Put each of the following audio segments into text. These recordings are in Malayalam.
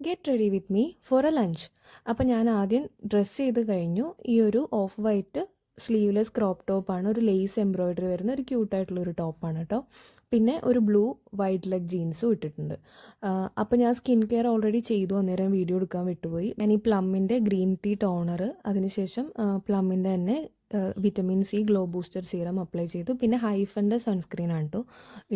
Get ready with me for A lunch. അപ്പം ഞാൻ ആദ്യം ഡ്രസ്സ് ചെയ്ത് കഴിഞ്ഞു. ഈ ഒരു ഓഫ് വൈറ്റ് സ്ലീവ്ലെസ് ക്രോപ്പ് ടോപ്പാണ്, ഒരു ലേസ് എംബ്രോയിഡറി വരുന്ന ഒരു ക്യൂട്ടായിട്ടുള്ളൊരു ടോപ്പാണ് കേട്ടോ. പിന്നെ ഒരു ബ്ലൂ വൈറ്റ് ലെഗ് ജീൻസും ഇട്ടിട്ടുണ്ട്. അപ്പോൾ ഞാൻ സ്കിൻ കെയർ ഓൾറെഡി ചെയ്തു, അന്നേരം വീഡിയോ എടുക്കാൻ വിട്ടുപോയി. ഞാൻ ഈ പ്ലമ്മിൻ്റെ ഗ്രീൻ ടീ ടോണർ, അതിനുശേഷം പ്ലമ്മിൻ്റെ തന്നെ vitamin C glow booster serum apply ചെയ്തു. പിന്നെ ഹൈഫൻ്റെ സൺസ്ക്രീനാണ് കേട്ടോ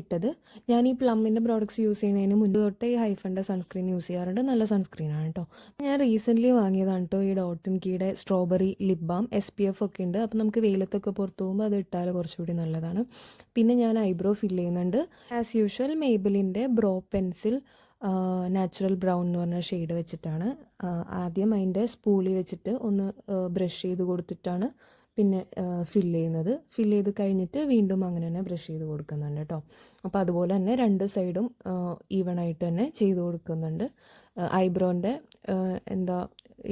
ഇട്ടത്. ഞാൻ ഈ പ്ലമ്മിൻ്റെ പ്രോഡക്റ്റ്സ് യൂസ് ചെയ്യുന്നതിന് മുൻപ് തൊട്ടേ ഈ ഹൈഫൻ്റെ സൺസ്ക്രീൻ യൂസ് ചെയ്യാറുണ്ട്. നല്ല സൺസ്ക്രീനാണ് കേട്ടോ. ഞാൻ റീസെൻ്റ്ലി വാങ്ങിയതാണ് കേട്ടോ ഈ ഡോട്ട് ആൻഡ് കീയുടെ സ്ട്രോബെറി ലിപ് ബാം. SPF ഒക്കെ ഉണ്ട്, അപ്പോൾ നമുക്ക് വെയിലത്തൊക്കെ പുറത്ത് പോകുമ്പോൾ അത് ഇട്ടാൽ കുറച്ചുകൂടി നല്ലതാണ്. പിന്നെ ഞാൻ ഐബ്രോ ഫില്ല് ചെയ്യുന്നുണ്ട്. ആസ് യൂഷ്വൽ മെയ്ബിലിൻ്റെ ബ്രോ പെൻസിൽ നാച്ചുറൽ ബ്രൗൺ എന്ന് പറഞ്ഞ ഷെയ്ഡ് വെച്ചിട്ടാണ്. ആദ്യം അതിൻ്റെ സ്പൂളി വെച്ചിട്ട് ഒന്ന് ബ്രഷ് ചെയ്ത് കൊടുത്തിട്ടാണ് പിന്നെ ഫില്ല് ചെയ്യുന്നത്. ഫില്ല് ചെയ്ത് കഴിഞ്ഞിട്ട് വീണ്ടും അങ്ങനെ തന്നെ ബ്രഷ് ചെയ്ത് കൊടുക്കുന്നുണ്ട് കേട്ടോ. അപ്പോൾ അതുപോലെ തന്നെ രണ്ട് സൈഡും ഈവണായിട്ട് തന്നെ ചെയ്ത് കൊടുക്കുന്നുണ്ട്. ഐബ്രോൻ്റെ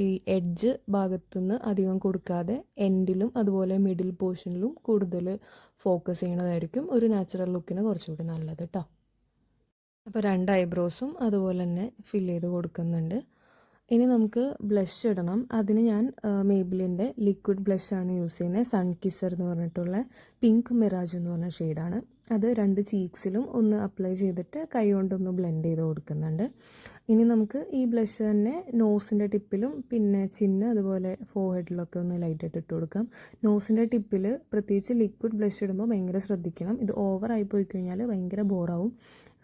ഈ എഡ്ജ് ഭാഗത്തുനിന്ന് അധികം കൊടുക്കാതെ എൻഡിലും അതുപോലെ മിഡിൽ പോർഷനിലും കൂടുതൽ ഫോക്കസ് ചെയ്യണതായിരിക്കും ഒരു നാച്ചുറൽ ലുക്കിന് കുറച്ചുകൂടി നല്ലത് കേട്ടോ. അപ്പോൾ രണ്ട് ഐബ്രോസും അതുപോലെ തന്നെ ഫില്ല് ചെയ്ത് കൊടുക്കുന്നുണ്ട്. ഇനി നമുക്ക് ബ്ലഷ് ഇടണം. അതിന് ഞാൻ മേബിലിൻ്റെ ലിക്വിഡ് ബ്ലഷാണ് യൂസ് ചെയ്യുന്നത്. സൺ കിസർ എന്ന് പറഞ്ഞിട്ടുള്ള പിങ്ക് മിറാജ് എന്ന് പറഞ്ഞ ഷെയ്ഡാണ്. അത് രണ്ട് ചീക്സിലും ഒന്ന് അപ്ലൈ ചെയ്തിട്ട് കൈ കൊണ്ടൊന്ന് ബ്ലെൻഡ് ചെയ്ത് കൊടുക്കുന്നുണ്ട്. ഇനി നമുക്ക് ഈ ബ്ലഷ് തന്നെ നോസിൻ്റെ ടിപ്പിലും പിന്നെ ചിന്ന് അതുപോലെ ഫോർഹെഡിലൊക്കെ ഒന്ന് ലൈറ്റായിട്ട് ഇട്ട് കൊടുക്കാം. നോസിൻ്റെ ടിപ്പിൽ പ്രത്യേകിച്ച് ലിക്വിഡ് ബ്ലഷ് ഇടുമ്പോൾ ഭയങ്കര ശ്രദ്ധിക്കണം. ഇത് ഓവറായി പോയി കഴിഞ്ഞാൽ ഭയങ്കര ബോറാവും.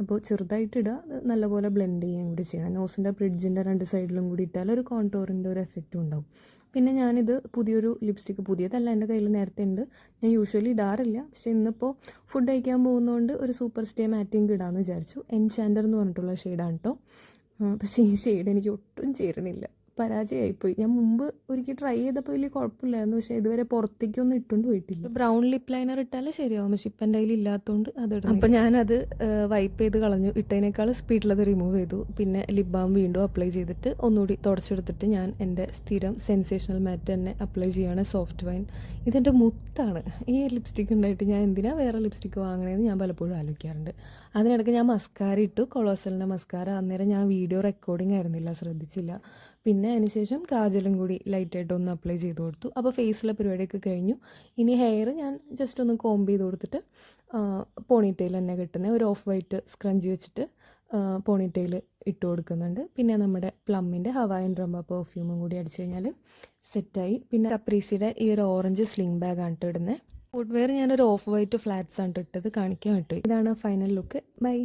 അപ്പോൾ ചെറുതായിട്ട് ഇടുക, നല്ലപോലെ ബ്ലെൻഡ് ചെയ്യാൻ കൂടി ചെയ്യണം. നോസിൻ്റെ ബ്രിഡ്ജിൻ്റെ രണ്ട് സൈഡിലും കൂടി ഇട്ടാൽ ഒരു കോൺടോറിൻ്റെ ഒരു എഫക്റ്റും ഉണ്ടാവും. പിന്നെ ഞാനിത് പുതിയൊരു ലിപ്സ്റ്റിക്ക്, പുതിയതല്ല, എൻ്റെ കയ്യിൽ നേരത്തെ ഉണ്ട്. ഞാൻ യൂഷ്വലി ഇടാറില്ല, പക്ഷേ ഇന്നിപ്പോൾ ഫുഡ് കഴിക്കാൻ പോകുന്നതുകൊണ്ട് ഒരു സൂപ്പർ സ്റ്റേ മാറ്റിങ് ഇടാമെന്ന് വിചാരിച്ചു. എൻചാൻഡർ എന്ന് പറഞ്ഞിട്ടുള്ള ഷെയ്ഡാണ് കേട്ടോ. പക്ഷേ ഈ ഷെയ്ഡ് എനിക്ക് ഒട്ടും ചേരണില്ല, പരാജയമായിപ്പോയി. ഞാൻ മുമ്പ് ഒരിക്കൽ ട്രൈ ചെയ്തപ്പോൾ വലിയ കുഴപ്പമില്ലായിരുന്നു, പക്ഷേ ഇതുവരെ പുറത്തേക്കൊന്നും ഇട്ടുകൊണ്ട് പോയിട്ടില്ല. ബ്രൗൺ ലിപ്പ് ലൈനർ ഇട്ടാൽ ശരിയാവും, പക്ഷെ ഇപ്പം എൻ്റെ കയ്യിൽ ഇല്ലാത്തതുകൊണ്ട് അത് ഇടും. അപ്പോൾ ഞാനത് വൈപ്പ് ചെയ്ത് കളഞ്ഞു. ഇട്ടതിനേക്കാൾ സ്പീഡിലത് റിമൂവ് ചെയ്തു. പിന്നെ ലിപ് ബാം വീണ്ടും അപ്ലൈ ചെയ്തിട്ട് ഒന്നുകൂടി തുടച്ചെടുത്തിട്ട് ഞാൻ എൻ്റെ സ്ഥിരം സെൻസേഷണൽ മാറ്റ് തന്നെ അപ്ലൈ ചെയ്യുകയാണ്, സോഫ്റ്റ് വൈൻ. ഇതെൻ്റെ മുത്താണ്. ഈ ലിപ്സ്റ്റിക്ക് ഉണ്ടായിട്ട് ഞാൻ എന്തിനാണ് വേറെ ലിപ്സ്റ്റിക്ക് വാങ്ങണതെന്ന് ഞാൻ പലപ്പോഴും ആലോചിക്കാറുണ്ട്. അതിനിടയ്ക്ക് ഞാൻ മസ്കാര ഇട്ടു, കൊളോസലിൻ്റെ മസ്കാര. അന്നേരം ഞാൻ വീഡിയോ റെക്കോർഡിംഗ് ആയിരുന്നില്ല, ശ്രദ്ധിച്ചില്ല. പിന്നെ അതിനുശേഷം കാജലും കൂടി ലൈറ്റായിട്ട് ഒന്ന് അപ്ലൈ ചെയ്ത് കൊടുത്തു. അപ്പോൾ ഫേസിലെ പരിപാടിയൊക്കെ കഴിഞ്ഞു. ഇനി ഹെയർ ഞാൻ ജസ്റ്റ് ഒന്ന് കോംബ് ചെയ്ത് കൊടുത്തിട്ട് പോണിറ്റെയിൽ തന്നെ കിട്ടുന്ന ഒരു ഓഫ് വൈറ്റ് സ്ക്രഞ്ച് വെച്ചിട്ട് പോണിറ്റെയിൽ ഇട്ട് കൊടുക്കുന്നുണ്ട്. പിന്നെ നമ്മുടെ പ്ലമ്മിൻ്റെ ഹവായൻ റംബ പെർഫ്യൂമും കൂടി അടിച്ചു കഴിഞ്ഞാൽ സെറ്റായി. പിന്നെ കപ്രീസിയുടെ ഈ ഒരു ഓറഞ്ച് സ്ലിംഗ് ബാഗാണ് ഇട്ട് ഇടുന്നത്. ഫുഡ് വെയർ ഞാനൊരു ഓഫ് വൈറ്റ് ഫ്ലാറ്റ്സ് ആണ് ഇട്ടത്, കാണിക്കാൻ വിട്ടു. ഇതാണ് ഫൈനൽ ലുക്ക്. ബൈ.